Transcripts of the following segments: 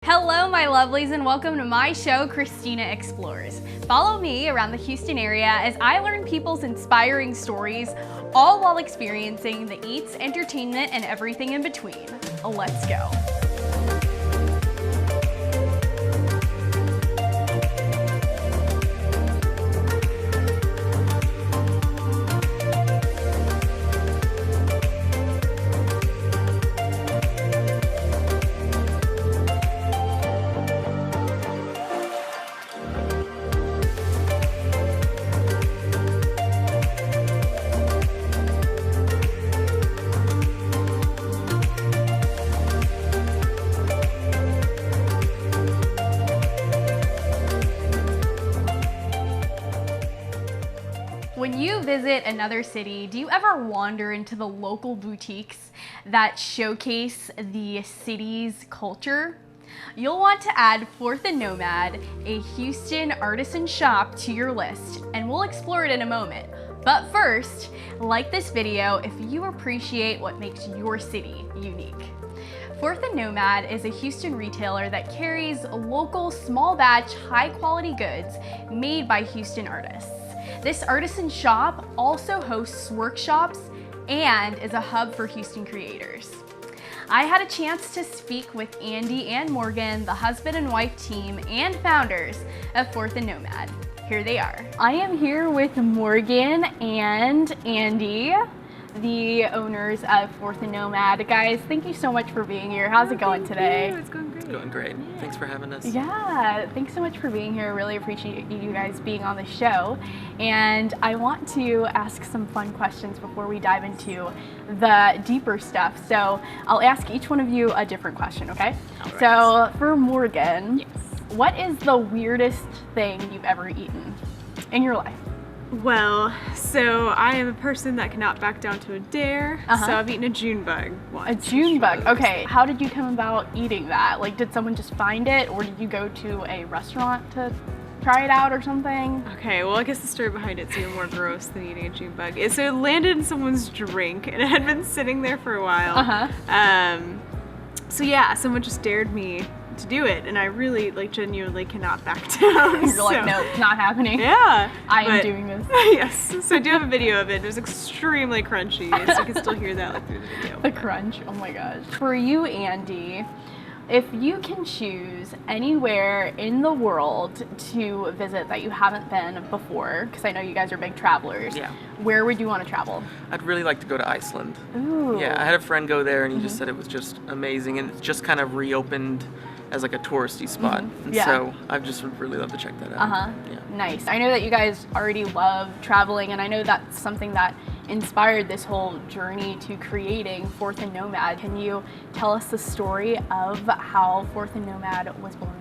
Hello my lovelies and welcome to my show, Christina Explores. Follow me around the Houston area as I learn people's inspiring stories, all while experiencing the eats, entertainment, and everything in between. Let's go. When you visit another city, do you ever wander into the local boutiques that showcase the city's culture? You'll want to add Forth Nomad, a Houston artisan shop, to your list, and we'll explore it in a moment. But first, like this video if you appreciate what makes your city unique. Forth Nomad is a Houston retailer that carries local, small batch, high quality goods made by Houston artists. This artisan shop also hosts workshops and is a hub for Houston creators. I had a chance to speak with Andy and Morgan, the husband and wife team and founders of Forth Nomad. Here they are. I am here with Morgan and Andy, the owners of Forth Nomad. Guys, thank you so much for being here. How's it going today? It's going great. It's going great. Yeah. Thanks for having us. Yeah, thanks so much for being here. Really appreciate you guys being on the show. And I want to ask some fun questions before we dive into the deeper stuff. So I'll ask each one of you a different question, okay? All right. So for Morgan, Yes. what is the weirdest thing you've ever eaten in your life? Well, so I am a person that cannot back down to a dare, so I've eaten a June bug once. A June bug, okay. How did you come about eating that? Like, did someone just find it, or did you go to a restaurant to try it out or something? Okay, well I guess the story behind it's even more gross than eating a June bug. So it landed in someone's drink and it had been sitting there for a while. So yeah, someone just dared me to do it, and I really, like, genuinely cannot back down. You're like, no, it's not happening. Yeah. I am doing this. Yes. So I do have a video of it. It was extremely crunchy, so you can still hear that, like, through the video. The crunch, oh my gosh. For you, Andy, if you can choose anywhere in the world to visit that you haven't been before, because I know you guys are big travelers, Yeah. where would you want to travel? I'd really like to go to Iceland. Ooh. Yeah, I had a friend go there and he just said it was just amazing, and it's just kind of reopened as like a touristy spot. And Yeah. so I'd just really love to check that out. Yeah. Nice. I know that you guys already love traveling, and I know that's something that inspired this whole journey to creating Forth Nomad. Can you tell us the story of how Forth Nomad was born?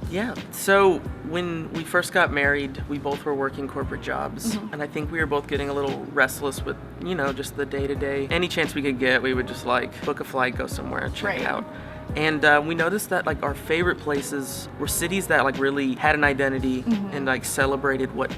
Yeah, so when we first got married, we both were working corporate jobs, and I think we were both getting a little restless with, you know, just the day-to-day. Any chance we could get, we would just like book a flight, go somewhere, check it out. And we noticed that like our favorite places were cities that like really had an identity and like celebrated what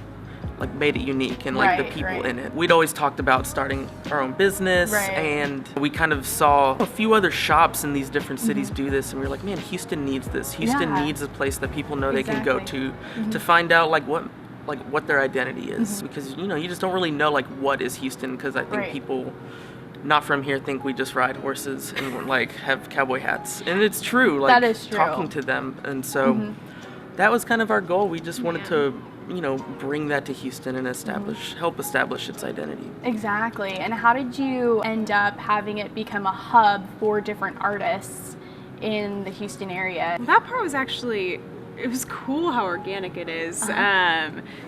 like made it unique and like the people in it. We'd always talked about starting our own business, and we kind of saw a few other shops in these different cities do this, and we were like, man, Houston needs this. Houston needs a place that people know they can go to find out like what their identity is, because you know, you just don't really know like what is Houston, because I think people not from here think we just ride horses and like have cowboy hats, and it's true, like that is true. Talking to them. And so that was kind of our goal. We just wanted to, you know, bring that to Houston and help establish its identity. Exactly. And how did you end up having it become a hub for different artists in the Houston area? That part was actually, it was cool how organic it is.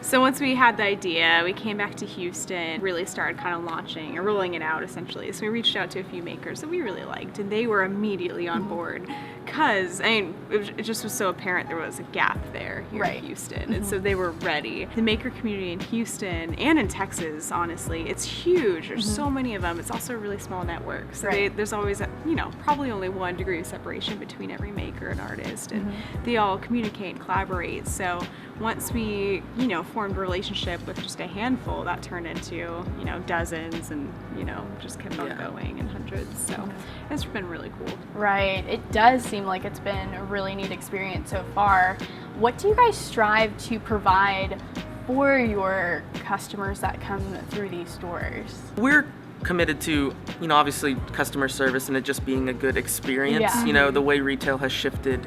So once we had the idea, we came back to Houston, really started kind of launching or rolling it out essentially. So we reached out to a few makers that we really liked, and they were immediately on board, because I mean, it just was so apparent there was a gap there here in Houston, and so they were ready. The maker community in Houston and in Texas, honestly, it's huge. There's so many of them. It's also a really small network, so there's always, you know, probably only 1 degree of separation between every maker and artist, and they all communicate and collaborate. So once we, you know, formed a relationship with just a handful, that turned into, you know, dozens, and, you know, just kept on going, and hundreds. So it's been really cool. Right. It does seem seem like it's been a really neat experience so far. What do you guys strive to provide for your customers that come through these stores? We're committed to, obviously customer service and it just being a good experience. Yeah. The way retail has shifted,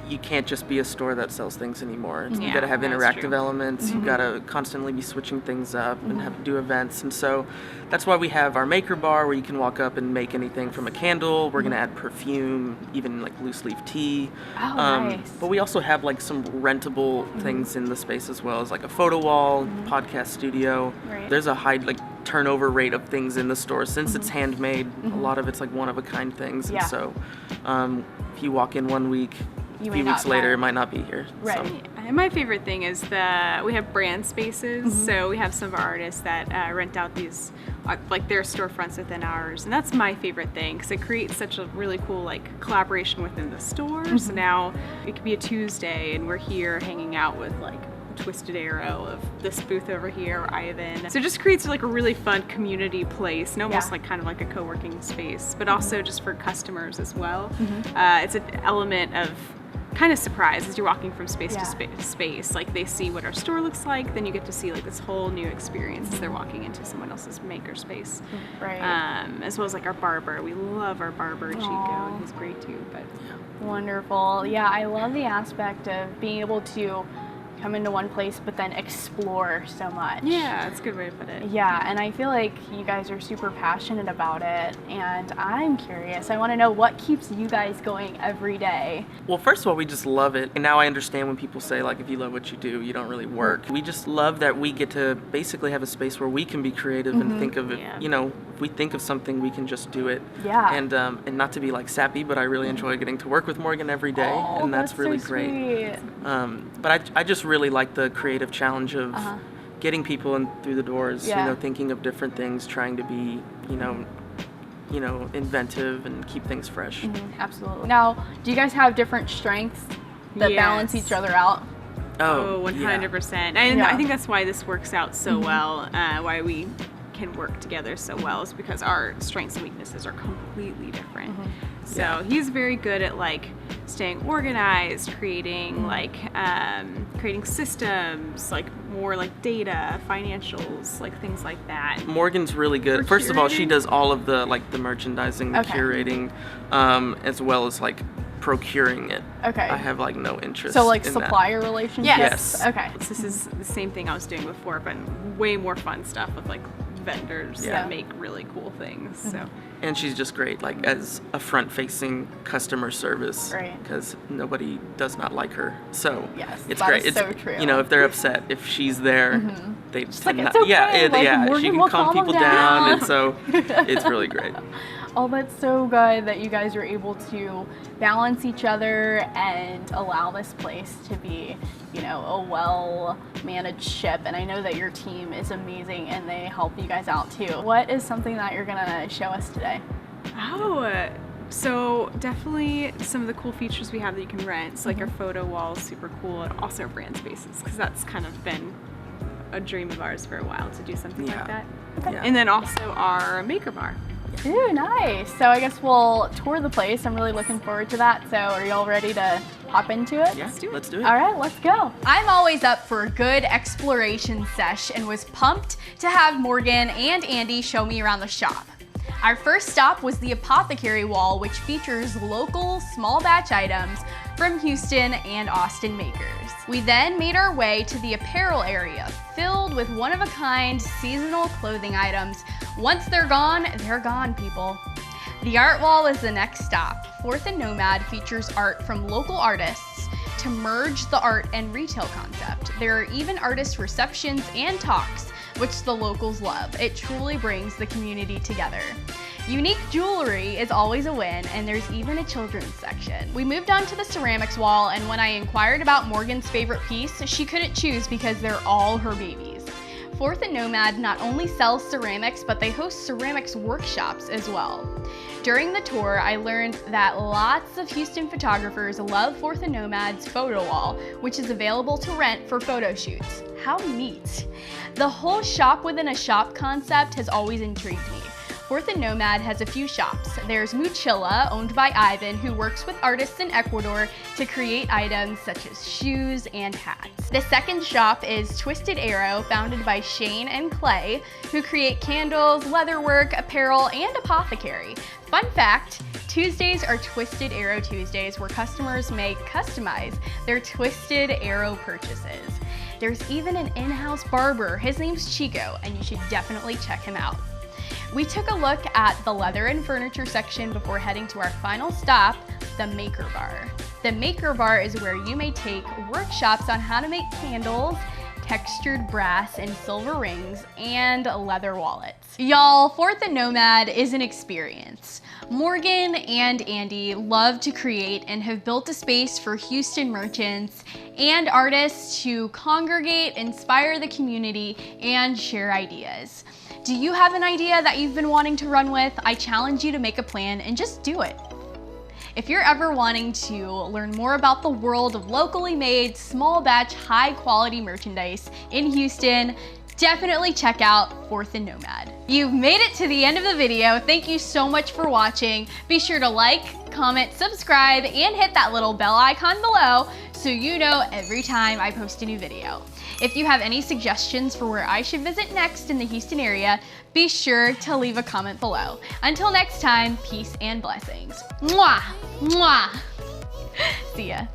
you can't just be a store that sells things anymore. You got to have that's interactive true. elements. You got to constantly be switching things up and have to do events. And so that's why we have our maker bar where you can walk up and make anything from a candle. We're going to add perfume, even like loose leaf tea. Oh, nice. But we also have like some rentable things in the space as well, as like a photo wall, podcast studio. Right. There's a high turnover rate of things in the store since it's handmade. A lot of it's like one of a kind things. Yeah. And so if you walk in one week, You a may few weeks not later, find- it might not be here. Right. So. And my favorite thing is that we have brand spaces. So we have some of our artists that rent out these, like their storefronts within ours. And that's my favorite thing because it creates such a really cool like collaboration within the store. So now it could be a Tuesday and we're here hanging out with like Twisted Arrow of this booth over here, or Ivan. So it just creates like a really fun community place and almost Yeah. like kind of like a co-working space, but also just for customers as well. It's an element of kind of surprise as you're walking from space to space. Like they see what our store looks like, then you get to see like this whole new experience as they're walking into someone else's maker space. Right. As well as like our barber. We love our barber, Chico, Aw. and he's great too. But Wonderful. Yeah, I love the aspect of being able to come into one place but then explore so much. yeah, it's a good way to put it. Yeah, and I feel like you guys are super passionate about it, and I'm curious. I want to know what keeps you guys going every day. Well, first of all, we just love it. And now I understand when people say, like, if you love what you do, you don't really work. We just love that we get to basically have a space where we can be creative and think of it. Yeah. If we think of something, we can just do it. Yeah. And not to be like sappy, but I really enjoy getting to work with Morgan every day, Oh, and that's really so great. sweet. But I just really like the creative challenge of getting people in through the doors. Yeah. Thinking of different things, trying to be, inventive and keep things fresh. Absolutely. Now, do you guys have different strengths that balance Yes. each other out? Oh, yeah. 100%. And Yeah. I think that's why this works out so well, why we can work together so well is because our strengths and weaknesses are completely different. So he's very good at like staying organized, creating creating systems, like more like data, financials, like things like that. Morgan's really good. For First of all, she curating? does all of the the merchandising, the Okay. curating, as well as procuring it. Okay. I have no interest. So like in that. supplier relationships? Yes. Okay. This is the same thing I was doing before, but way more fun stuff with vendors Yeah. that make really cool things. So And she's just great, as a front-facing customer service, Right. because nobody does not like her. So Yes, it's that great. is It's so true. if they're upset, if she's there, they like, tend "It's not. okay, Yeah, Morgan she can will calm calm them people down, down." and so it's really great. Oh, that's so good that you guys are able to balance each other and allow this place to be, a well-managed ship. And I know that your team is amazing and they help you guys out too. What is something that you're gonna show us today? So definitely some of the cool features we have that you can rent. So our photo wall is super cool, and also our brand spaces, because that's kind of been a dream of ours for a while to do something like that. Yeah. And then also our maker bar. Ooh, nice. So I guess we'll tour the place. I'm really looking forward to that. So are y'all ready to hop into it? Yeah, let's do it. All right, let's go. I'm always up for a good exploration sesh and was pumped to have Morgan and Andy show me around the shop. Our first stop was the apothecary wall, which features local small batch items from Houston and Austin makers. We then made our way to the apparel area, filled with one-of-a-kind seasonal clothing items. Once they're gone, people. The art wall is the next stop. Forth Nomad features art from local artists to merge the art and retail concept. There are even artist receptions and talks, which the locals love. It truly brings the community together. Unique jewelry is always a win, and there's even a children's section. We moved on to the ceramics wall, and when I inquired about Morgan's favorite piece, she couldn't choose because they're all her babies. Forth Nomad not only sells ceramics, but they host ceramics workshops as well. During the tour, I learned that lots of Houston photographers love Forth Nomad's photo wall, which is available to rent for photo shoots. How neat. The whole shop within a shop concept has always intrigued me. Forth Nomad has a few shops. There's Mochila, owned by Ivan, who works with artists in Ecuador to create items such as shoes and hats. The second shop is Twisted Arrow, founded by Shane and Clay, who create candles, leatherwork, apparel, and apothecary. Fun fact, Tuesdays are Twisted Arrow Tuesdays, where customers may customize their Twisted Arrow purchases. There's even an in-house barber. His name's Chico, and you should definitely check him out. We took a look at the leather and furniture section before heading to our final stop, the Maker Bar. The Maker Bar is where you may take workshops on how to make candles, textured brass and silver rings, and leather wallets. Y'all, Forth Nomad is an experience. Morgan and Andy love to create and have built a space for Houston merchants and artists to congregate, inspire the community, and share ideas. Do you have an idea that you've been wanting to run with? I challenge you to make a plan and just do it. If you're ever wanting to learn more about the world of locally made, small batch, high quality merchandise in Houston, definitely check out Forth Nomad. You've made it to the end of the video. Thank you so much for watching. Be sure to like, comment, subscribe, and hit that little bell icon below so you know every time I post a new video. If you have any suggestions for where I should visit next in the Houston area, be sure to leave a comment below. Until next time, peace and blessings. Mwah! Mwah! See ya.